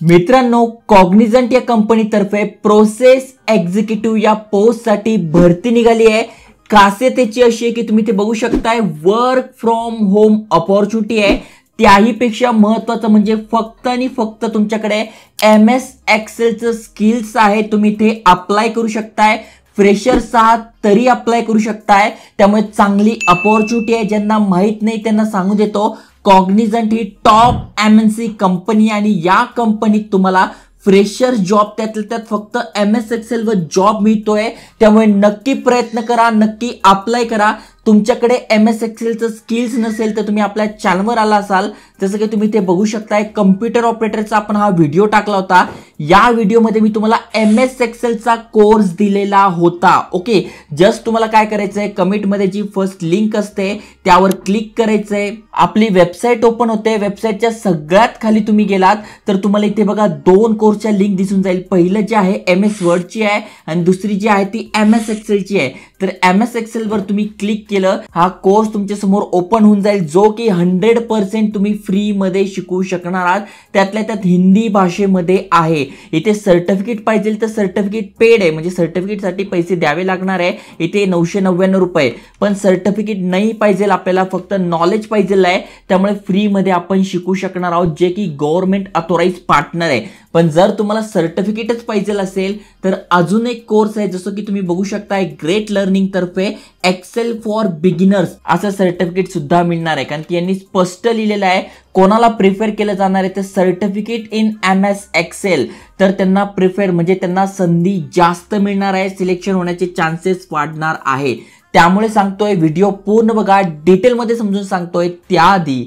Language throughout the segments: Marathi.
मित्रांनो, कॉग्निझंट या कंपनीतर्फे प्रोसेस एक्झिक्युटिव्ह या पोस्टसाठी भरती निघाली आहे। खासियत त्याची अशी आहे की तुम्ही ते बघू शकताय, वर्क फ्रॉम होम अपॉर्च्युनिटी आहे। त्याही पेक्षा महत्त्वाचं म्हणजे फक्त आणि फक्त तुमच्याकडे MS एक्सेलचं स्किल्स आहे, तुम्ही ते अप्लाय करू शकताय। फ्रेशर्स आहात तरी अप्लाय करू शकताय, त्यामुळे चांगली अपॉर्च्युनिटी आहे। ज्यांना माहित नाही त्यांना सांगू देतो, कॉग्निझंट ही टॉप MNC कंपनी आणि या कंपनीत तुम्हाला फ्रेशर जॉब त्यातल्या त्यात फक्त MS एक्सेल वर जॉब मिळतोय। त्यामुळे नक्की प्रयत्न करा, नक्की अप्लाय करा। तुमच्याकडे MS एक्सेलचं स्किल्स नसेल तर तुम्ही आपल्या चॅनलवर आला असाल, जसं की तुम्ही ते बघू शकताय, कम्प्युटर ऑपरेटरचा आपण हा व्हिडिओ टाकला होता। या व्हिडिओमध्ये मी तुम्हाला MS एक्सेलचा कोर्स दिलेला होता। ओके, जस्ट तुम्हाला काय करायचंय, कमेंटमध्ये जी फर्स्ट लिंक असते त्यावर क्लिक करायचंय, आपली वेबसाईट ओपन होते। वेबसाईटच्या सगळ्यात खाली तुम्ही गेलात तर तुम्हाला इथे बघा दोन कोर्सच्या लिंक दिसून जाईल। पहिलं जे आहे MS वर्डची आहे आणि दुसरी जी आहे ती MS एक्सेलची आहे। तर MS एक्सेल वर तुम्ही क्लिक केलं, हा कोर्स तुमच्या समोर ओपन होऊन जाईल, जो की 100% तुम्ही फ्री मध्ये शिकू शकणार आहात। त्यातल्या त्यात हिंदी भाषेमध्ये आहे। इथे सर्टिफिकेट पाहिजे तर सर्टिफिकेट पेड आहे, म्हणजे सर्टिफिकेटसाठी पैसे द्यावे लागणार आहे, इथे 999 रुपये। पण सर्टिफिकेट नाही पाहिजे आपल्याला, फक्त नॉलेज पाहिजे आहे, त्यामुळे फ्री मध्ये आपण शिकू शकणार आहोत, जे की गव्हर्नमेंट ऑथोराइज पार्टनर आहे। पण जर तुम्हाला सर्टिफिकेटच पाहिजे असेल तर अजून एक कोर्स आहे, जसं की तुम्ही बघू शकता, ग्रेट लर्निंग तर्फे एक्सेल फॉर बिगिनर्स असं सर्टिफिकेट सुद्धा मिळणार आहे। कारण की यांनी स्पष्ट लिहिलेलं आहे कोणाला प्रिफर केलं जाणार आहे, तर सर्टिफिकेट इन MS एक्सेल, तर त्यांना प्रिफर म्हणजे त्यांना संधी जास्त मिळणार आहे, सिलेक्शन होण्याचे चान्सेस वाढणार आहे। त्यामुळे सांगतोय व्हिडिओ पूर्ण बघा, डिटेलमध्ये समजून सांगतोय। त्याआधी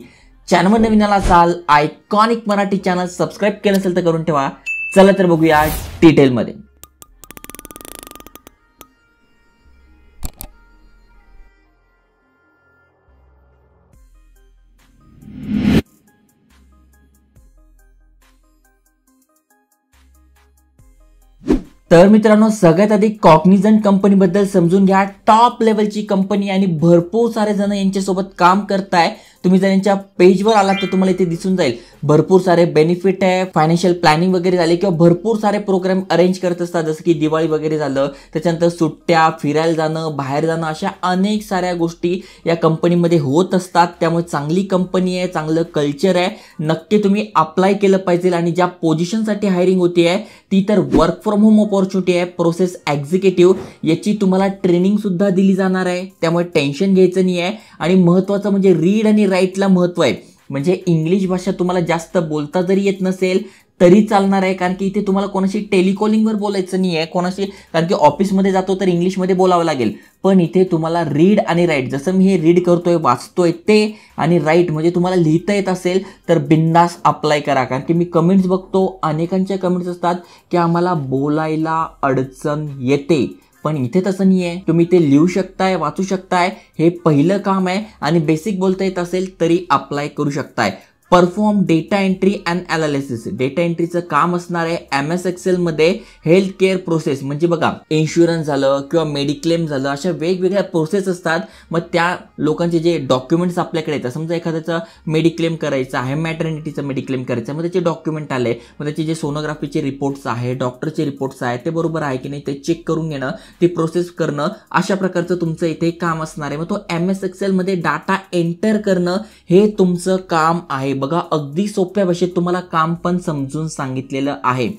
चॅनलवर नवीन आला असाल, आयकॉनिक मराठी चॅनल सबस्क्राइब केलं असेल तर करून ठेवा। चला तर बघूया डिटेलमध्ये। तर मित्रांनो, सगळ्यात आधी कॉग्निझंट कंपनीबद्दल समजून घ्या। टॉप लेवलची कंपनी आणि भरपूर सारे जण यांच्यासोबत काम करताय। तुम्ही जर यांच्या पेजवर आलात तर तुम्हाला इथे दिसून जाईल भरपूर सारे बेनिफिट आहे, फायनान्शियल प्लॅनिंग वगैरे झाले किंवा भरपूर सारे प्रोग्राम अरेंज करत असतात, जसं की दिवाळी वगैरे झालं, त्याच्यानंतर सुट्ट्या, फिरायला जाणं, बाहेर जाणं, अशा अनेक साऱ्या गोष्टी या कंपनीमध्ये होत असतात। त्यामुळे चांगली कंपनी आहे, चांगलं कल्चर आहे, नक्की तुम्ही अप्लाय केलं पाहिजे। आणि ज्या पोझिशनसाठी हायरिंग होती आहे ती तर वर्क फ्रॉम होम अपॉर्च्युनिटी आहे, प्रोसेस एक्झिक्युटिव्ह, याची तुम्हाला ट्रेनिंग सुद्धा दिली जाणार आहे, त्यामुळे टेन्शन घ्यायचं नाही आहे। आणि महत्त्वाचं म्हणजे रीड आणि राईटला महत्त्व आहे, म्हणजे इंग्लिश भाषा तुम्हाला जास्त बोलता जरी येत नसेल तरी चालणार आहे, कारण की इथे तुम्हाला कोणाशी टेलिकॉलिंगवर बोलायचं नाही आहे कोणाशी, कारण की ऑफिसमध्ये जातो तर इंग्लिशमध्ये बोलावं लागेल, पण इथे तुम्हाला रीड आणि राईट, जसं मी हे रीड करतोय, वाचतोय ते, आणि राईट म्हणजे तुम्हाला लिहिता येत असेल तर बिंदास अप्लाय करा। कारण की मी कमेंट्स बघतो, अनेकांच्या कमेंट्स असतात की आम्हाला बोलायला अडचण येते, पण इथे तसं नाही आहे, तुम्ही ते लिहू शकताय, वाचू शकताय, हे पहिलं काम आहे। आणि बेसिक बोलता येत असेल तरी अप्लाय करू शकताय। Perform data entry and analysis, data एंट्रीचं काम असणार आहे MS एक्सेल मध्ये। हेल्थ केअर प्रोसेस म्हणजे बघा, इन्शुरन्स झालं किंवा मेडिक्लेम झालं, अशा वेगवेगळ्या प्रोसेस असतात। मग त्या लोकांचे जे डॉक्युमेंट्स आपल्याकडे येतात, समजा एखाद्याचं मेडिक्लेम करायचं आहे, मॅटर्निटीचं मेडिक्लेम करायचं, मग त्याचे डॉक्युमेंट आले, मग त्याचे जे सोनोग्राफीचे रिपोर्ट्स आहे, डॉक्टरचे रिपोर्ट्स आहे, ते बरोबर आहे की नाही ते चेक करून घेणं, ते प्रोसेस करणं, अशा प्रकारचं तुमचं इथे काम असणार आहे। मग तो MS एक्सेल मध्ये डाटा एंटर करणं हे तुमचं काम आहे। बघा, अगदी सोप्या भाषेत तुम्हाला काम पण समजून सांगितलेलं आहे।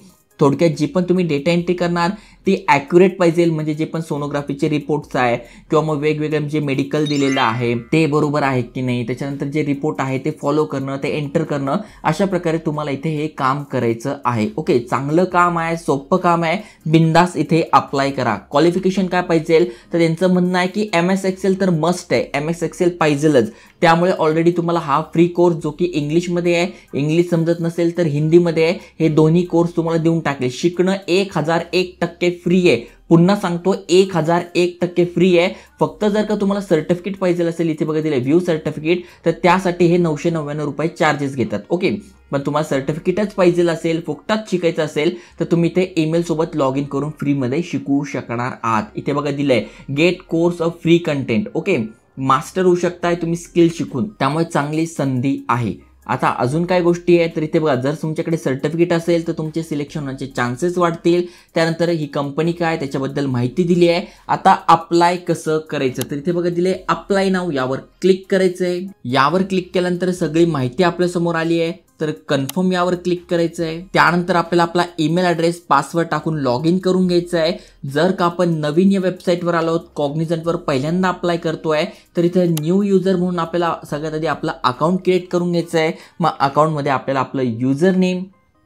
थोडक्यात जी पण तुम्ही डेटा एंट्री करणार ती ॲक्युरेट पाहिजे, म्हणजे जे पण सोनोग्राफीचे रिपोर्ट्स आहे किंवा मग वेगवेगळे जे मेडिकल दिलेलं आहे ते बरोबर आहे की नाही, त्याच्यानंतर जे रिपोर्ट आहे ते फॉलो करणं, ते एंटर करणं, अशा प्रकारे तुम्हाला इथे हे काम करायचं आहे। ओके, चांगलं काम आहे, सोपं काम आहे, बिंदास इथे अप्लाय करा। क्वालिफिकेशन काय पाहिजे तर त्यांचं म्हणणं आहे की MS एक्सेल तर मस्ट आहे, MS एक्सेल पाहिजेलच। त्यामुळे ऑलरेडी तुम्हाला हा फ्री कोर्स, जो की इंग्लिशमध्ये आहे, इंग्लिश समजत नसेल तर हिंदीमध्ये आहे, हे दोन्ही कोर्स तुम्हाला देऊन टाकले। शिकणं 1001% फ्री आहे, पुन्हा सांगतो 1001% फ्री आहे। फक्त जर का तुम्हाला सर्टिफिकेट पाहिजे असेल, इथे बघा दिले व्ह्यू सर्टिफिकेट, तर त्यासाठी हे 999 रुपये चार्जेस घेतात। ओके, पण तुम्हाला सर्टिफिकेटच पाहिजे असेल, फुकटात शिकायचं असेल तर तुम्ही इथे ईमेल सोबत लॉग इन करून फ्रीमध्ये शिकू शकणार आहात। इथे बघा दिलंय get course of free content. Okay, master होऊ शकताय तुम्ही स्किल शिकून, त्यामुळे चांगली संधी आहे। आता अजून काय गोष्टी आहेत तर इथे बघा, जर तुमच्याकडे सर्टिफिकेट असेल तर तुमचे सिलेक्शन होण्याचे चान्सेस वाढतील. त्यानंतर ही कंपनी काय त्याच्याबद्दल माहिती दिली आहे. आता अप्लाय कसं करायचं तर इथे बघा दिले अप्लाय नाव, यावर क्लिक करायचंय. यावर क्लिक केल्यानंतर सगळी माहिती आपल्या समोर आली आहे. तर कन्फर्म यावर क्लिक करायचं आहे. त्यानंतर आपल्याला आपला ईमेल ॲड्रेस पासवर्ड टाकून लॉग इन करून घ्यायचं आहे. जर का आपण नवीन या वेबसाईटवर आलो आहोत, कॉग्निझंटवर पहिल्यांदा अप्लाय करतोय, तर इथे न्यू युजर म्हणून आपल्याला सगळ्यात आधी आपलं अकाउंट क्रिएट करून घ्यायचं आहे. मग अकाउंटमध्ये आपल्याला आपलं युजर नेम,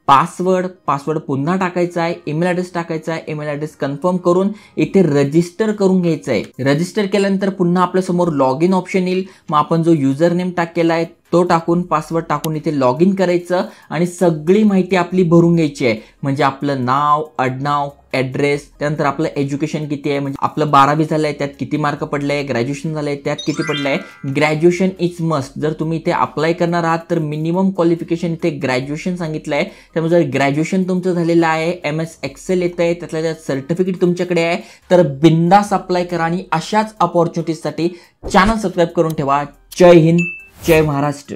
पासवर्ड पुन्हा टाकायचा आहे, ईमेल ॲड्रेस टाकायचा आहे. ईमेल ॲड्रेस कन्फर्म करून इथे रजिस्टर करून घ्यायचं आहे. रजिस्टर केल्यानंतर पुन्हा आपल्या समोर लॉग इन ऑप्शन येईल. मग आपण जो युजर नेम टाकलेला आहे तो टाकून, पासवर्ड टाकून इथे लॉग इन करायचं आणि सगळी माहिती आपली भरून घ्यायची आहे. म्हणजे आपलं नाव, आडनाव, ॲड्रेस, त्यानंतर आपलं एज्युकेशन किती आहे, म्हणजे आपलं 12वी झालंय त्यात किती मार्क पडले, ग्रॅज्युएशन झालंय त्यात किती पडलंय. Graduation is must. जर तुम्ही इथे अप्लाय करणार आहात तर मिनिमम क्वालिफिकेशन इथे ग्रॅज्युएशन सांगितलंय. त्यामुळे जर ग्रॅज्युएशन तुमचं झालेलं आहे, MS Excel येत आहे, त्यातल्या त्यात सर्टिफिकेट तुमच्याकडे आहे, तर बिंदास अप्लाय करा आणि अशाच अपॉर्च्युनिटीजसाठी चॅनल सबस्क्राईब करून ठेवा. जय हिंद, जय महाराष्ट्र.